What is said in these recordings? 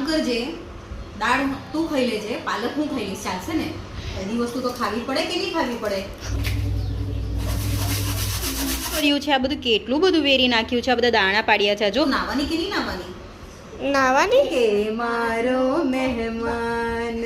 કરજે, દાળ તું ખાઈ લેજે, પાલક હું ખાઈ લઈશ, ચાલશે ને? બધી વસ્તુ તો ખાવી પડે કે નહીં ખાવી પડે? કર્યું છે આ બધું, કેટલું બધું વેરી નાખ્યું છે, આ બધા દાણા પાડ્યા છે. જો નાવાની કે નહીં નાવાની? નાવાની કે મારો મહેમાન.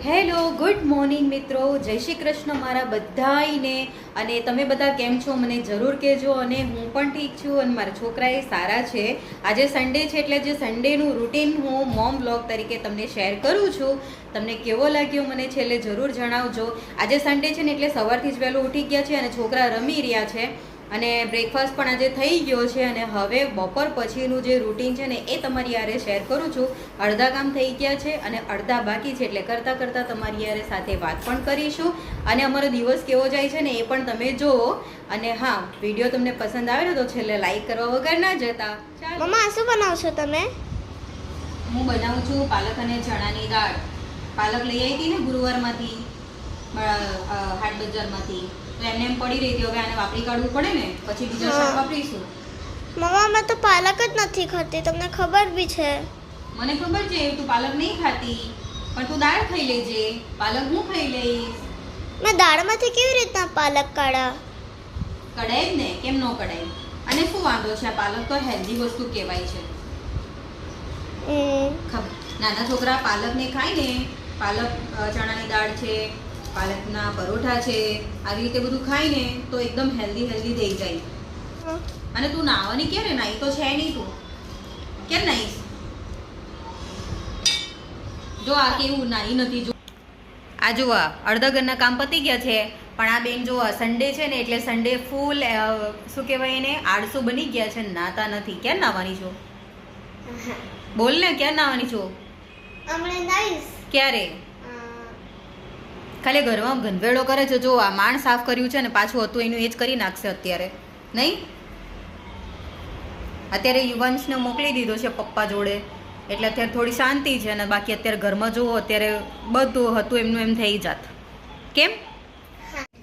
હેલો, ગુડ મોર્નિંગ મિત્રો, જય શ્રી કૃષ્ણ મારા બધાઈને. અને તમે બધા કેમ છો મને જરૂર કહેજો. અને હું પણ ઠીક છું અને મારા છોકરા એ સારા છે. આજે સન્ડે છે એટલે જે સન્ડેનું રૂટીન હું મોમ બ્લોગ તરીકે તમને શેર કરું છું. તમને કેવો લાગ્યો મને છેલ્લે જરૂર જણાવજો. આજે સન્ડે છે ને એટલે સવારથી જ વહેલું ઉઠી ગયા છે અને છોકરા રમી રહ્યા છે. અને બ્રેકફાસ્ટ પણ આજે થઈ ગયો છે. અને હવે બપોર પછીનું જે રૂટીન છે ને એ તમારી યારે શેર કરું છું. અડધા કામ થઈ ગયા છે અને અડધા બાકી છે, એટલે કરતાં કરતાં તમારી યારે સાથે વાત પણ કરીશું. અને અમારો દિવસ કેવો જાય છે ને એ પણ તમે જુઓ. અને હા, વિડીયો તમને પસંદ આવે ને તો છેલ્લે લાઈક કરવા વગર ના જતા. મમ્મા શું બનાવશો તમે? હું બનાવું છું પાલક અને ચણાની દાળ. પાલક લઈ આવી હતી ને ગુરુવારમાંથી, હાટ બજારમાંથી, તો એમને એમ પડી રહી હતી. હવે આને વાપરી કાઢવું પડે ને, પછી બીજા શાક વાપરીશું. મમ્મા મેં તો પાલક જ નથી ખાતી, તમને ખબર બી છે. મને ખબર છે તું પાલક નહીં ખાતી, પણ તું દાળ ખાઈ લેજે, પાલક હું ખાઈ લઈશ. મેં દાળમાંથી કેવી રીતના પાલક કાઢા? કઢાય જ ને, કેમ ન કઢાય? અને શું વાંધો છે, આ પાલક તો હેલ્ધી વસ્તુ કહેવાય છે. નાના છોકરા પાલકને ખાય ને, પાલક ચણાની દાળ છે, પાલકના પરોઠા છે, આવી રીતે બધું ખાય ને તો એકદમ હેલ્ધી થઈ જાય. અને તું નાવાની ક્યારે? નાઈ તો છે નહીં, તું કેમ નાઈશ? જો આ કેવું નાઈ નથી. જો આ જો અડધા ઘરના કામ પતી ગયા છે, પણ આ બેન જો સન્ડે છે ને એટલે સન્ડે ફૂલ શું કહેવાય એને, આળસુ બની ગયા છે, નાતા નથી. ક્યાં નાવાની છો? બોલ ને, ક્યાં નાવાની છો? હમણાં નાઈશ. ક્યારે? ખાલી ઘરમાં ગંધવેડો કરે છે. જો આ માણ સાફ કર્યું છે ને પાછું હતું એનું એ જ કરી નાખશે અત્યારે, નહીં? અત્યારે યુવાંશને મોકલી દીધો છે પપ્પા જોડે, એટલે અત્યારે થોડી શાંતિ છે. અને બાકી અત્યારે ઘરમાં જુઓ, અત્યારે બધું હતું એમનું એમ થઈ જાત. કેમ?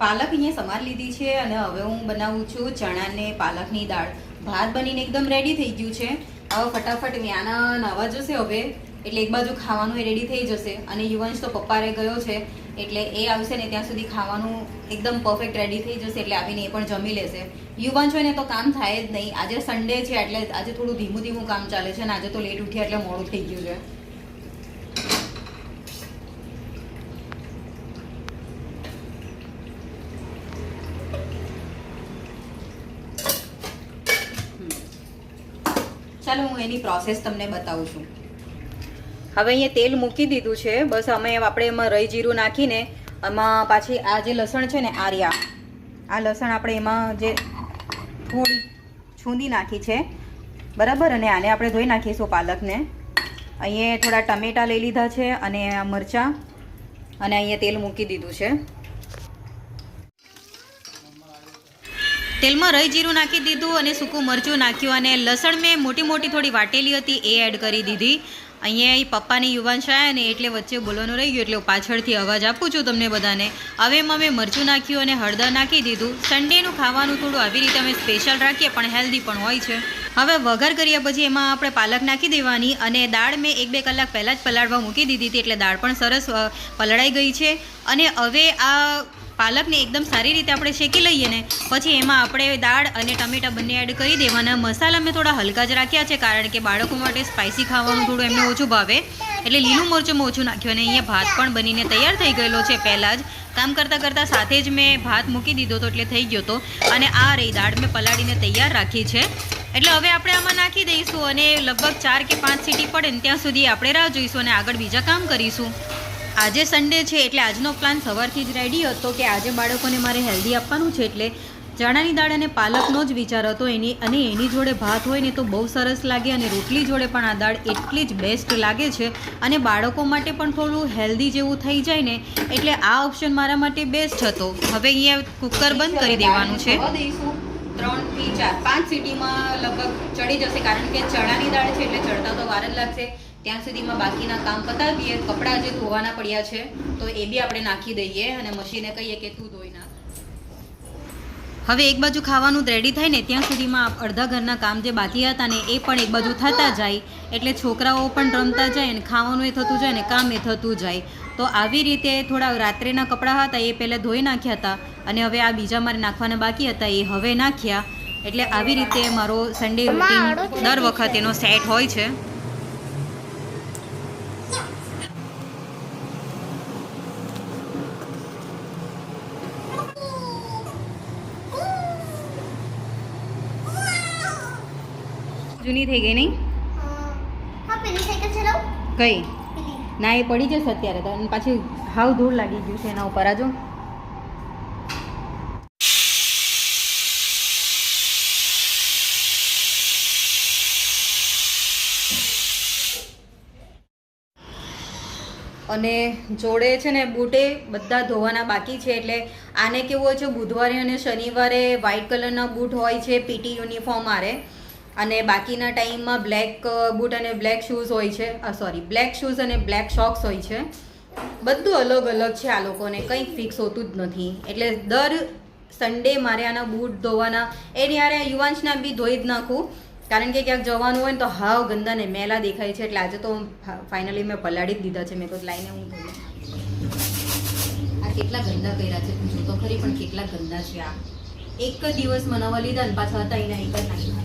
પાલક અહીંયા સમાર લીધી છે અને હવે હું બનાવું છું ચણાને પાલકની દાળ. ભાત બનીને એકદમ રેડી થઈ ગયું છે. હવે ફટાફટ વ્યાના નાવા જશે હવે, એટલે એક બાજુ ખાવાનું એ રેડી થઈ જશે. અને યુવાંશ તો પપ્પારે ગયો છે, એટલે એ આવશે ને ત્યાં સુધી ખાવાનું એકદમ પરફેક્ટ રેડી થઈ જશે, એટલે આવીને એ પણ જમી લેશે. યુવાંશ હોય ને તો કામ થાય જ નહીં. આજે સન્ડે છે એટલે આજે થોડું ધીમું કામ ચાલે છે, અને આજે તો લેટ ઉઠ્યા એટલે મોડું થઈ ગયું છે. ચાલો હું એની પ્રોસેસ તમને બતાવું છું. હવે અહીંયા તેલ મૂકી દીધું છે. બસ આપણે એમાં રાઈ જીરું નાખીને એમાં પાછી આ જે લસણ છે ને આ લસણ આપણે એમાં જે થોડી છૂંદી નાખી છે, બરાબર. અને આને આપણે ધોઈ નાખીશું પાલકને. અહીંયા થોડા ટમેટાં લઈ લીધા છે અને મરચાં, અને અહીંયા તેલ મૂકી દીધું છે. તેલમાં રાઈ જીરું નાખી દીધું અને સૂકું મરચું નાખ્યું, અને લસણ મેં મોટી થોડી વાટેલી હતી એ એડ કરી દીધી. અહીંયા પપ્પાની યુવાંશ આવ્યા ને એટલે વચ્ચે બોલવાનું રહી ગયું, એટલે હું પાછળથી અવાજ આપું છું તમને બધાને. હવે એમાં મેં મરચું નાખ્યું અને હળદર નાખી દીધું. સન્ડેનું ખાવાનું થોડું આવી રીતે અમે સ્પેશિયલ રાખીએ, પણ હેલ્ધી પણ હોય છે. હવે વઘાર કર્યા પછી એમાં આપણે પાલક નાખી દેવાની. અને દાળ મેં 1-2 કલાક પહેલાં જ પલાળવા મૂકી દીધી હતી, એટલે દાળ પણ સરસ પલળાઈ ગઈ છે. અને હવે આ પાલકને એકદમ સારી રીતે આપણે શેકી લઈએ ને પછી એમાં આપણે દાળ અને ટમેટાં બંને એડ કરી દેવાના. મસાલા મેં થોડા હલકા જ રાખ્યા છે, કારણ કે બાળકો માટે સ્પાઇસી ખાવાનું થોડું એમને ઓછું ભાવે, એટલે લીલું મરચું ઓછું નાખ્યું. અને અહીંયા ભાત પણ બનીને તૈયાર થઈ ગયેલો છે. પહેલાં જ કામ કરતાં સાથે જ મેં ભાત મૂકી દીધો હતો, એટલે થઈ ગયો હતો. અને આ રહી દાળ મેં પલાળીને તૈયાર રાખી છે, એટલે હવે આપણે આમાં નાખી દઈશું. અને લગભગ 4 કે 5 સીટી પડે ને ત્યાં સુધી આપણે રાહ જોઈશું અને આગળ બીજા કામ કરીશું. આજે સન્ડે છે એટલે આજનો પ્લાન સવારથી જ રેડી હતો કે આજે બાળકોને મારે હેલ્ધી આપવાનું છે, એટલે ચણાની દાળ અને પાલકનો જ વિચાર હતો. એની જોડે ભાત હોય ને તો બહુ સરસ લાગે, અને રોટલી જોડે પણ આ દાળ એટલી જ બેસ્ટ લાગે છે. અને બાળકો માટે પણ થોડું હેલ્ધી જેવું થઈ જાય ને, એટલે આ ઓપ્શન મારા માટે બેસ્ટ હતો. હવે અહીંયા કુકર બંધ કરી દેવાનું છે. 3 થી 4 5 સીટીમાં લગભગ ચડી જશે, કારણ કે ચણાની દાળ છે એટલે ચડતા તો વાર જ લાગશે. ત્યાં સુધીમાં બાકીના કામ પતાવીએ. કપડાં જે ધોવાના પડ્યા છે તો એ બી આપણે નાખી દઈએ અને મશીને કહીએ કે તું ધોઈ નાખ. હવે એક બાજુ ખાવાનું રેડી થાય ને ત્યાં સુધીમાં અડધા ઘરના કામ જે બાકી હતા ને એ પણ એક બાજુ થતા જાય, એટલે છોકરાઓ પણ રમતા જાય અને ખાવાનું એ થતું જાય ને કામ એ થતું જાય. તો આવી રીતે થોડા રાત્રેના કપડાં હતા એ પહેલાં ધોઈ નાખ્યા હતા અને હવે આ બીજા મારે નાખવાના બાકી હતા એ હવે નાખ્યા. એટલે આવી રીતે મારો સન્ડે રૂટીન દર વખત એનો સેટ હોય છે. જૂની થઈ ગઈ નહીં? હા પેલી સાયકલ ચલાવ. કઈ પેલી ના એ પડી જશે અત્યારે તો, અને પાછી હાવ ધૂળ લાગી ગયું છે એના ઉપર. આજો અને જોડે છે ને બૂટે બધા ધોવાના બાકી છે. એટલે આને કેવું હોય છે, બુધવારે અને શનિવારે વ્હાઇટ કલરના બૂટ હોય છે પીટી યુનિફોર્મ આરે, અને બાકીના ટાઈમમાં બ્લેક બૂટ અને બ્લેક શૂઝ હોય છે. બ્લેક શૂઝ અને બ્લેક શોક્સ હોય છે. બધું અલગ અલગ છે આ લોકોને, કંઈ ફિક્સ હોતું જ નથી. એટલે દર સન્ડે મારે આના બૂટ ધોવાના. એની યારે યુવાંશના બી ધોઈ જ નાખું, કારણ કે ક્યાંક જવાનું હોય ને તો હાવ ગંદા ને મેલા દેખાય છે. એટલે આજે તો ફાઇનલી મેં પલાળી જ દીધા છે. મેં તો લાઈને હું ધોઈ. આ કેટલા ગંદા કર્યા છે તું જો તો ખરી, પણ કેટલા ગંદા છે આ. એક જ દિવસ મનાવવા લીધા ને પાછા હતા એના એક જ નાખી.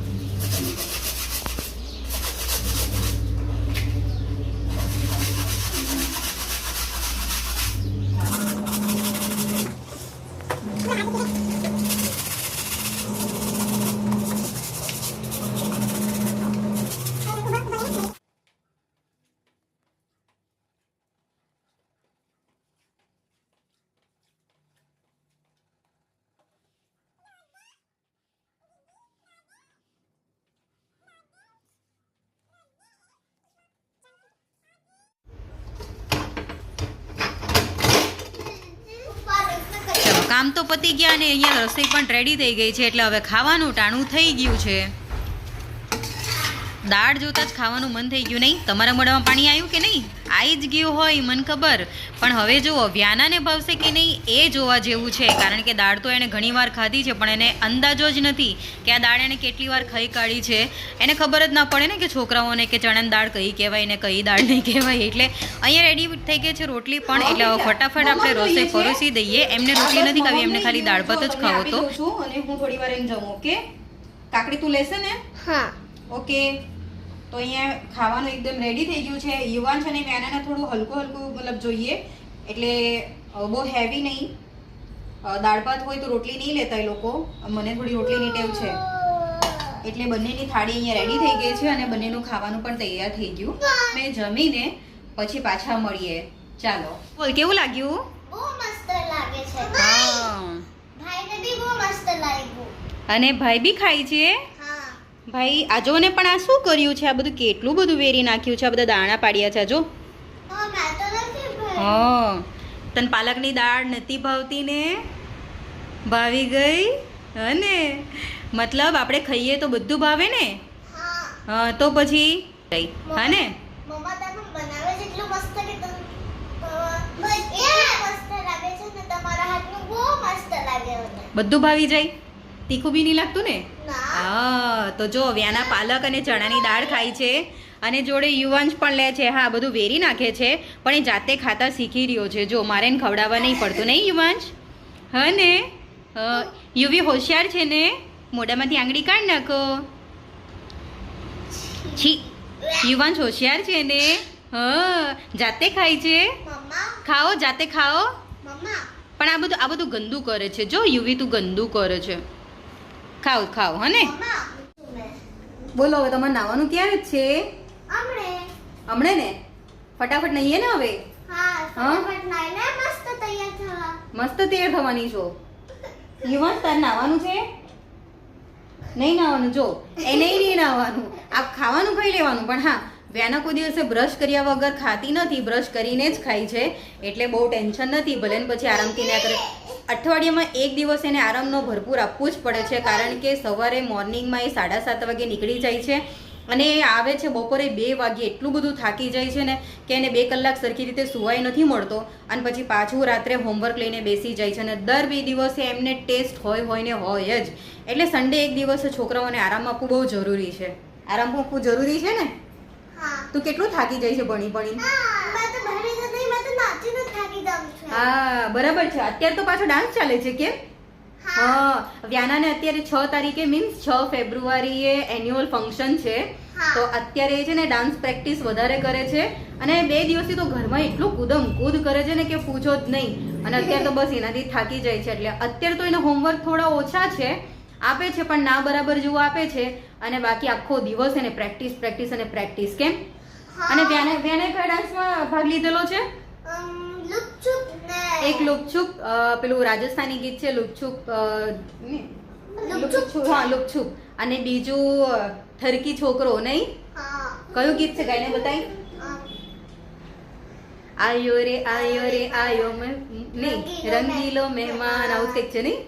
કામ તો પતી ગયા અને અહીંયા રસોઈ પણ રેડી થઈ ગઈ છે. એટલે હવે ખાવાનું ટાણું થઈ ગયું છે. દાળ જોતા જ ખાવાનું મન થઈ ગયું નહીં? તમારા મોઢામાં પાણી આવ્યું કે નહીં? આવી જ ગયું હોય મને ખબર, પણ હવે જુઓ વ્યાનાને ભાવશે કે નહીં એ જોવા જેવું છે. કારણ કે દાળ તો એણે ઘણી વાર ખાધી છે, પણ એને અંદાજો જ નથી કે આ દાળ એણે કેટલી વાર ખાઈ કાઢી છે. એને ખબર જ ના પડે ને કે છોકરાઓને કે ચણાની દાળ કઈ કહેવાય ને કઈ દાળ નહીં કહેવાય. એટલે અહીંયા રેડી થઈ ગઈ છે રોટલી પણ. એટલે હવે ફટાફટ આપણે રસોઈ પરોસી દઈએ. એમને રોટલી નથી ખાવી, એમને ખાલી દાળ ભાત જ ખાવો તો. અને હું થોડી વાર એમ જમું. ઓકે કાકડી તું લેશે ને? હા ઓકે. તો અહીંયા ખાવાનું એકદમ રેડી થઈ ગયું છે. યુવાન છે ને વ્યાનાને થોડું હલકું હલકું મતલબ જોઈએ, એટલે બહુ હેવી નહીં. દાળ ભાત હોય તો રોટલી નહીં લેતા એ લોકો. મને થોડી રોટલીની ટેવ છે, એટલે બંનેની થાળી અહીંયા રેડી થઈ ગઈ છે અને બંનેનું ખાવાનું પણ તૈયાર થઈ ગયું. મેં જમીને પછી પાછા મળીએ. ચાલો બોલ, કેવું લાગ્યું? બહુ મસ્ત લાગે છે. હા, ભાઈને બી બહુ મસ્ત લાગ્યું. અને ભાઈ બી ખાય છે. હા ભાઈ આજોને પણ આ શું કર્યું છે? આ બધું કેટલું બધું વેરી નાખ્યું છે. આ બધા દાણા પાડ્યા છે. જો હા મેં તો નથી ભાઈ. હા, તને પાલકની દાળ નથી ભાવતી ને? ભાવી ગઈ અને મતલબ આપણે ખાઈએ તો બધું ભાવે ને? હા હા, તો પછી હા ને? મમ્મા તમે બનાવે છે એટલું મસ્ત કે એટલું મસ્ત લાગે છે ને. તમારા હાથનું બહુ મસ્ત લાગે મને. બધું ભાવી જાય? તીખું બી નહીં લાગતું ને? ના હા, તો જો વ્યાના પાલક અને ચણાની દાળ ખાય છે અને જોડે યુવાંશ પણ લે છે. હા, બધું વેરી નાખે છે, પણ એ જાતે ખાતા શીખી રહ્યો છે. જો મારે એને ખવડાવવા નહીં પડતું નહીં યુવાંશ? હા ને? યુવી હોશિયાર છે ને? મોઢામાંથી આંગળી કાઢ નાખો. છી, યુવાંશ હોશિયાર છે ને? હા, જાતે ખાય છે. મમ્મા ખાઓ, જાતે ખાઓ. મમ્મા પણ આ બધું ગંદુ કરે છે. જો યુવી તું ગંદુ કરે છે. ખાઓ ખાઓ, હા ને? મમ્મા બોલો હવે તમારે નાવાનું ક્યારે જ છે? હમણે ને? ફટાફટ નહીએ ને હવે? હા ફટાફટ નાઈને મસ્ત તૈયાર થવા. મસ્ત તૈયાર થવાની છો. યુવાન તાર નાવાનું છે? નહીં નાવાનું. જો એને નહીં નાવાનું, આ ખાવાનું ખાઈ લેવાનું. પણ હા, વ્યાના કોઈ દિવસે બ્રશ કર્યા વગર ખાતી નથી, બ્રશ કરીને જ ખાય છે. એટલે બહુ ટેન્શન નથી. ભલે ને પછી આરામથી ના કરે. અઠવાડિયામાં એક દિવસ એને આરામનો ભરપૂર આપવું જ પડે છે, કારણ કે સવારે મોર્નિંગમાં એ 7:30 વાગે નીકળી જાય છે અને એ આવે છે બપોરે 2 વાગે, એટલું બધું થાકી જાય છે ને કે એને 2 કલાક સરખી રીતે સુવાય નથી મળતો અને પછી પાછું રાત્રે હોમવર્ક લઈને બેસી જાય છે અને દર 2 દિવસે એમને ટેસ્ટ હોય ને હોય જ. એટલે સન્ડે એક દિવસ છોકરાઓને આરામ આપવું બહુ જરૂરી છે. આરામ આપવું જરૂરી છે ને? હા. તું કેટલું થાકી જાય છે ભણી ભણીને? મેં તો ભણી તો નહીં, મેં તો નાચીને જ થાકી જાઉં છું. હા બરાબર છે. અત્યારે તો પાછો ડાન્સ ચાલે છે કેમ? હા, વ્યાનાને અત્યારે 6 તારીખે મીન્સ 6 ફેબ્રુઆરીએ એન્યુઅલ ફંક્શન છે. હા. તો અત્યારે એ છે ને ડાન્સ પ્રેક્ટિસ વધારે કરે છે અને 2 દિવસથી તો ઘરમાં એટલું કૂદમ કૂદ કરે છે ને કે પૂછો જ નહીં. અને અત્યારે તો બસ એનાથી થાકી જાય છે. એટલે અત્યારે તો એને હોમવર્ક થોડા ઓછા છે, આપે છે પણ ના બરાબર જેવું આપે છે અને બાકી આખો દિવસ એને પ્રેક્ટિસ અને પ્રેક્ટિસ. કેમ? અને વ્યાને કયા ડાન્સમાં ભાગ લીધેલો છે? લુપચુપ ને એક લુપચુપ, પેલું રાજસ્થાની ગીત છે લુપચુપ, લુપચુપ. હા લુપચુપ. અને બીજું થરકી છોકરો નહીં? હા. કયું ગીત છે ગાઈને બતાવી? આયો રે આયો નહીં, રંગીલો મહેમાન, આવું કંઈક છે નહીં?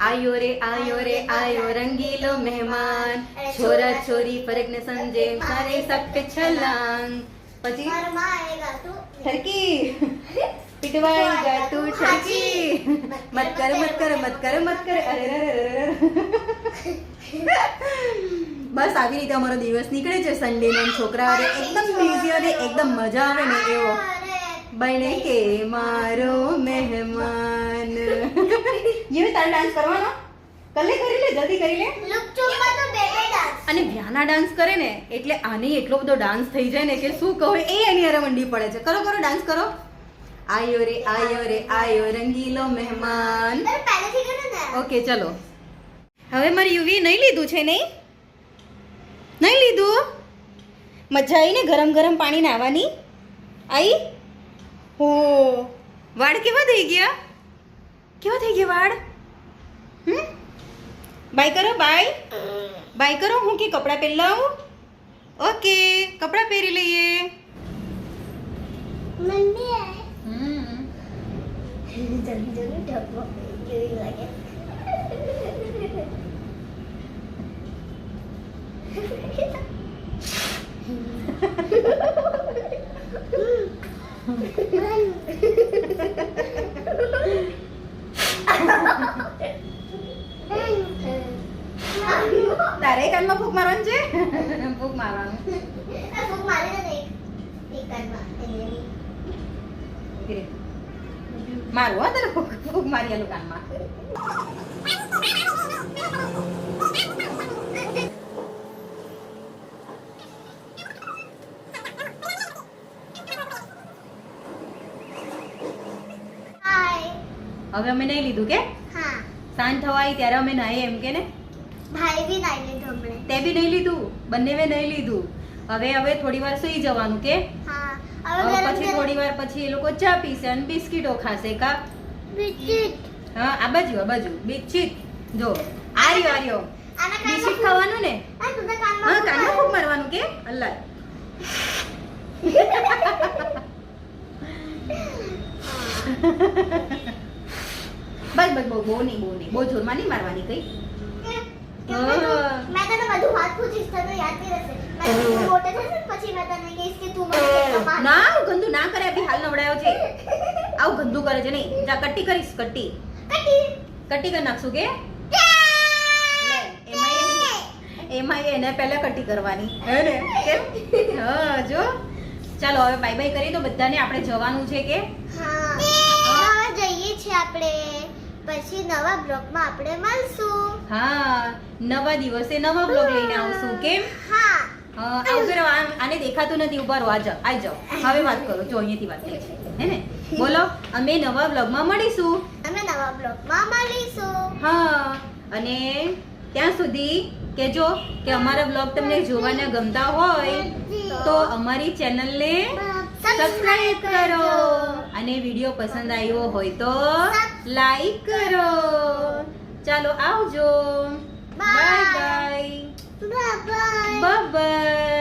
આયો રે આયો રંગીલો મહેમાન, છોરા છોરી ફરક ને સમજે મારે સખ્ત છલાંગ. પછી ફરમાએગા તું ठरकी पिटवाएगा तू ठरकी मत कर अरे બસ આવી રીતે અમારો દિવસ નીકળે છે સન્ડે નો. છોકરા એકદમ બીઝી અને એકદમ મજા આવે ને એવો. બને કે મારો મહેમાન. ये तार डांस करवानो कल्ले કરી લે, જલ્દી કરી લે. લુપચુપમાં તો બે ડાન્સ. અને વ્યાના ડાન્સ કરે ને એટલે આને એટલો બધો ડાન્સ થઈ જાય ને કે શું કહું. એ એની હારે મંડી પડે છે. કરો ડાન્સ કરો. આયો રે આયો રંગીલો મહેમાન. અરે પહેલેથી કરો ને. ઓકે ચલો. હવે મારી યુવી નહીં લીધું છે નહીં લીધું? મજા આવી ને ગરમ ગરમ પાણી નાવાની? આઈ? હો, વાળ કેવા થઈ ગયા વાળ? બાય કરો, બાય કરો. હું કે કપડાં પહેરી લાવું? ઓકે, કપડાં પહેરી લઈએ. મમ્મી જલ્દી ઢબો કેવી લાગે. તારે કાનમાં ફૂંક મારવાનું છે? ફૂંક મારવાનું. ફૂંક મારી દે એક કાનમાં. મારું હા તારે ફૂંક મારી આલું કાનમાં. હાય. હવે અમે નહીં લીધું કે હા. સાંજ થવાય ત્યારે અમે નાહીએ એમ કે ને? ભાઈ બી નાઈ લીધું હમણે. તે બી નહીં લીધું, બંનેવે નહીં લીધું. હવે થોડી વાર સુઈ જવાનું કે હા. હવે પછી થોડી વાર પછી એ લોકો ચા પીશે અને બિસ્કિટો ખાશે કા? બિસ્કિટ. હા, આ બાજુ બિસ્કિટ. જો આર્યો આના બિસ્કિટ ખાવાનું ને? આ તુને હા, કાનમાં કાનમાં ફૂંક મારવાનું કે? અલ્લાહ. બસ બહુ નહીં બહુ જોરમાં નહીં મારવાની કઈ. મેં તને બધું વાત પૂછીશ તને યાદ નહીં રહેશે. મેં તું મોટે થશે ને પછી મેં તને કહીશ કે તું મને કેટલો માર. ના આવું ગંદુ ના કરે. અભી હાલ નવડાયો છે. આવું ગંદુ કરે છે નહીં. જા કટ્ટી કરીશ. કટ્ટી કરી નાખશું કે? લે, એમાં એને પહેલા કટ્ટી કરવાની હે ને? કેમ? હા જો. ચાલો હવે બાય બાય કરી તો બધાને. આપણે જવાનું છે કે? હા. હવે જઈએ છીએ આપણે. પછી નવા બ્લોગમાં આપણે મળશું. હા, નવા દિવસે નવા બ્લોગ લઈને આવશું. કેમ? હા. આવું કરો. આને દેખાતું નથી. ઉભા રહો. આઈ જાઓ. હવે વાત કરો. જો અહીંયાથી વાત થઈ છે હે ને? બોલો. અમે નવા બ્લોગમાં મળીશું. હા, અને ત્યાં સુધી કહેજો કે અમારા બ્લોગ તમને જોવાના ગમતા હોય તો અમારી ચેનલને સબસ્ક્રાઇબ કરો અને વિડીયો પસંદ આવ્યો હોય તો લાઈક કરો. ચાલો આવજો. Bye bye. Bye bye.